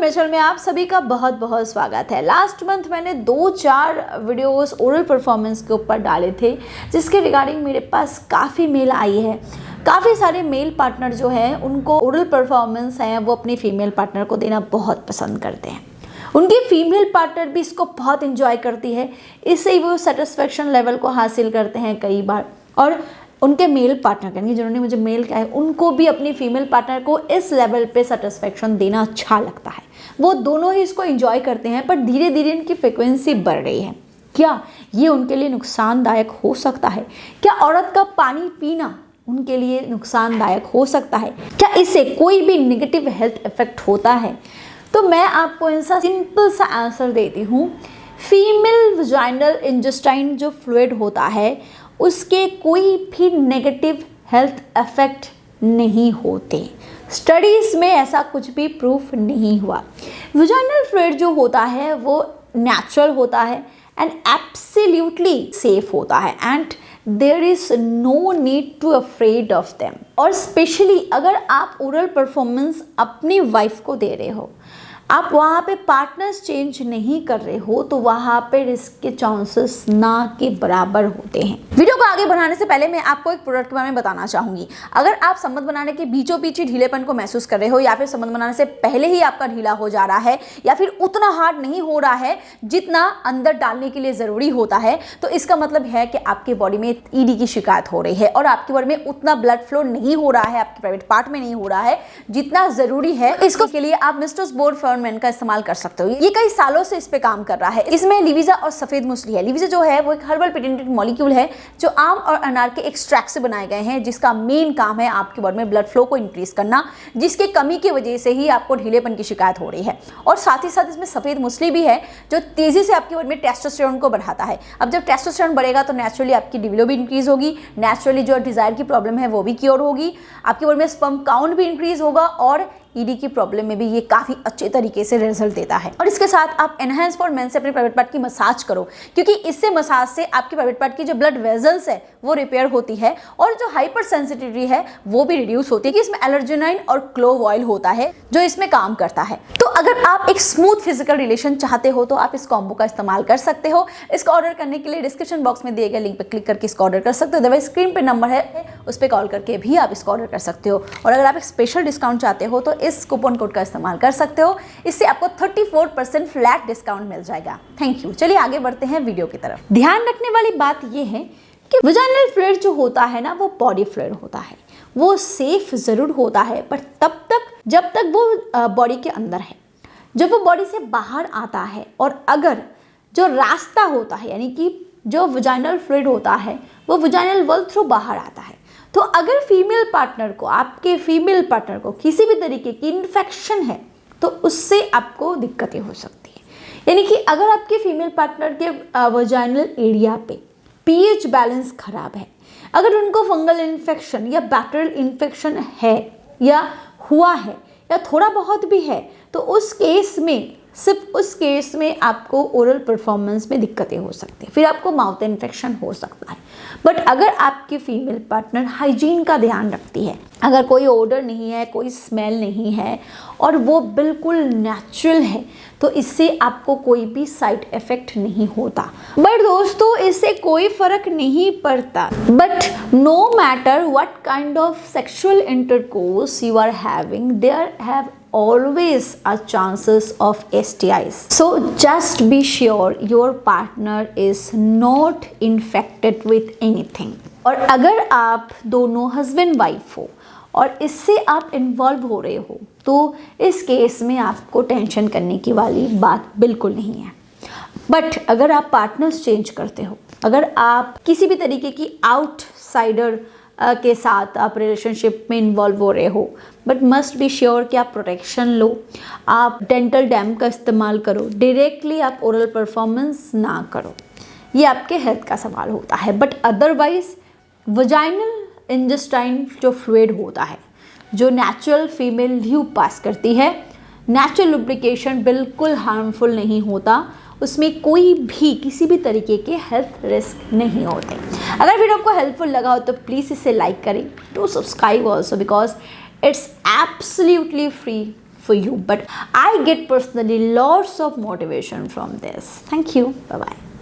मेरे चैनल में आप सभी का बहुत बहुत स्वागत है। लास्ट मंथ मैंने 2-4 वीडियोस ओरल परफॉर्मेंस के ऊपर डाले थे, जिसके रिगार्डिंग मेरे पास काफ़ी मेल आई है। काफ़ी सारे मेल पार्टनर जो हैं उनको ओरल परफॉर्मेंस है वो अपनी फीमेल पार्टनर को देना बहुत पसंद करते हैं। उनकी फीमेल पार्टनर भी इसको बहुत इंजॉय करती है, इससे वो सेटिस्फेक्शन लेवल को हासिल करते हैं कई बार। और उनके मेल पार्टनर यानी जिन्होंने मुझे मेल किया है उनको भी अपनी फीमेल पार्टनर को इस लेवल पे सेटिस्फेक्शन देना अच्छा लगता है। वो दोनों ही इसको एंजॉय करते हैं, पर धीरे धीरे इनकी फ्रिक्वेंसी बढ़ रही है। क्या ये उनके लिए नुकसानदायक हो सकता है? क्या औरत का पानी पीना उनके लिए नुकसानदायक हो सकता है? क्या इससे कोई भी नेगेटिव हेल्थ इफेक्ट होता है? तो मैं आपको इनसा सिंपल सा आंसर देती हूँ। फीमेल वजाइनल इंटेस्टाइन जो फ्लूइड होता है उसके कोई भी नेगेटिव हेल्थ इफेक्ट नहीं होते। स्टडीज़ में ऐसा कुछ भी प्रूफ नहीं हुआ। वजाइनल फ्लूइड जो होता है वो नेचुरल होता है एंड एब्सोल्युटली सेफ होता है and there is no need to afraid of them. और स्पेशली अगर आप ओरल परफॉर्मेंस अपनी वाइफ को दे रहे हो, आप वहाँ पे पार्टनर्स चेंज नहीं कर रहे हो, तो वहाँ पे रिस्क के चांसेस ना के बराबर होते हैं। वीडियो को आगे बढ़ाने से पहले मैं आपको एक प्रोडक्ट के बारे में बताना चाहूँगी। अगर आप संबंध बनाने के बीचों बीच ही ढीलेपन को महसूस कर रहे हो, या फिर संबंध बनाने से पहले ही आपका ढीला हो जा रहा है, या फिर उतना हार्ड नहीं हो रहा है जितना अंदर डालने के लिए ज़रूरी होता है, तो इसका मतलब है कि आपके बॉडी में ईडी की शिकायत हो रही है और आपकी बॉडी में उतना ब्लड फ्लो नहीं हो रहा है, आपके प्राइवेट पार्ट में नहीं हो रहा है जितना ज़रूरी है। इसको के लिए आप मिस्टर्स बोर्ड फॉर्मेन का इस्तेमाल कर सकते हो। ये कई सालों से इस पे काम कर रहा है। इसमें लिविजा और सफेद मूसली है। लिविजा जो है वो एक हर्बल पेटेंटेड मॉलिक्यूल है जो आम और अनार के एक्सट्रैक्ट से बनाए गए हैं, जिसका मेन काम है आपके बॉडी में ब्लड फ्लो को इंक्रीज करना, जिसके कमी की वजह से ही आपको ढीलेपन की शिकायत हो रही है। और साथ ही साथ इसमें सफेद मूसली भी है जो तेजी से आपके बॉडी में टेस्टोस्टेरोन को बढ़ाता है। अब जब टेस्टोस्टेरोन बढ़ेगा तो नेचुरली आपकी लिबिडो भी इंक्रीज होगी, नेचुरली जो डिजायर की प्रॉब्लम है वो भी क्योर होगी, आपके बॉडी में स्पर्म काउंट भी इंक्रीज होगा और ईडी की प्रॉब्लम में भी ये काफ़ी अच्छे तरीके से रिजल्ट देता है। और इसके साथ आप एनहांस फॉर मेन से अपने प्राइवेट पार्ट की मसाज करो, क्योंकि इससे मसाज से आपके प्राइवेट पार्ट की जो ब्लड वेजल्स है वो रिपेयर होती है और जो हाइपर सेंसिटिविटी है वो भी रिड्यूस होती है। कि इसमें एलर्जेनाइन और क्लोव ऑयल होता है जो इसमें काम करता है। तो अगर आप एक स्मूथ फिजिकल रिलेशन चाहते हो तो आप इस कॉम्बो का इस्तेमाल कर सकते हो। इसका ऑर्डर करने के लिए डिस्क्रिप्शन बॉक्स में दिए गए लिंक पर क्लिक करके इसका ऑर्डर कर सकते हो। अदरवाइज स्क्रीन पर नंबर है, उस पर कॉल करके भी आप इसका ऑर्डर कर सकते हो। और अगर आप एक स्पेशल डिस्काउंट चाहते हो तो इस कूपन कोड का इस्तेमाल कर सकते हो। इससे आपको 34% फ्लैट डिस्काउंट मिल जाएगा। Thank you. चलिए आगे बढ़ते हैं वीडियो की तरफ। ध्यान रखने वाली बात यह है कि वजाइनल फ्लूइड जो होता है ना वो बॉडी फ्लूइड होता है। वो सेफ जरूर होता है, पर तब तक जब तक वो बॉडी के अंदर है। जब वो बॉडी से बाहर आता है और अगर जो रास्ता होता है यानी कि जो वजाइनल फ्लूइड होता है वो वजाइनल वॉल थ्रू बाहर आता है, तो अगर फीमेल पार्टनर को, आपके फीमेल पार्टनर को किसी भी तरीके की इन्फेक्शन है तो उससे आपको दिक्कतें हो सकती है। यानी कि अगर आपके फीमेल पार्टनर के वजाइनल एरिया पे पीएच बैलेंस खराब है, अगर उनको फंगल इन्फेक्शन या बैक्टीरियल इन्फेक्शन है या हुआ है या थोड़ा बहुत भी है, तो उस केस में, सिर्फ उस केस में आपको ओरल परफॉर्मेंस में दिक्कतें हो सकती हैं, फिर आपको माउथ इन्फेक्शन हो सकता है। बट अगर आपकी फीमेल पार्टनर हाइजीन का ध्यान रखती है, अगर कोई ओडर नहीं है, कोई स्मेल नहीं है और वो बिल्कुल नेचुरल है, तो इससे आपको कोई भी साइड इफेक्ट नहीं होता। बट दोस्तों इससे कोई फर्क नहीं पड़ता। But no matter what kind of sexual intercourse you are having, there have always a chances of STIs. So just be sure your partner is not infected with anything. और अगर आप दोनों हस्बैंड वाइफ हो और इससे आप involve हो रहे हो तो इस केस में आपको टेंशन करने की वाली बात बिल्कुल नहीं है। बट अगर आप पार्टनर्स चेंज करते हो, अगर आप किसी भी तरीके की आउटसाइडर के साथ आप रिलेशनशिप में इन्वॉल्व हो रहे हो, बट मस्ट बी श्योर कि आप प्रोटेक्शन लो, आप डेंटल डैम का इस्तेमाल करो, डायरेक्टली आप ओरल परफॉर्मेंस ना करो। ये आपके हेल्थ का सवाल होता है। बट अदरवाइज वजाइनल इंटेस्टाइन जो फ्लूइड होता है, जो नेचुरल फीमेल ल्यूब पास करती है, नेचुरल लुब्रिकेशन बिल्कुल हार्मफुल नहीं होता, उसमें कोई भी किसी भी तरीके के हेल्थ रिस्क नहीं होते। अगर वीडियो आपको हेल्पफुल लगा हो तो प्लीज़ इसे लाइक करें, to subscribe also because it's absolutely free for you, but I get personally lots of motivation from this. Thank you. Bye bye.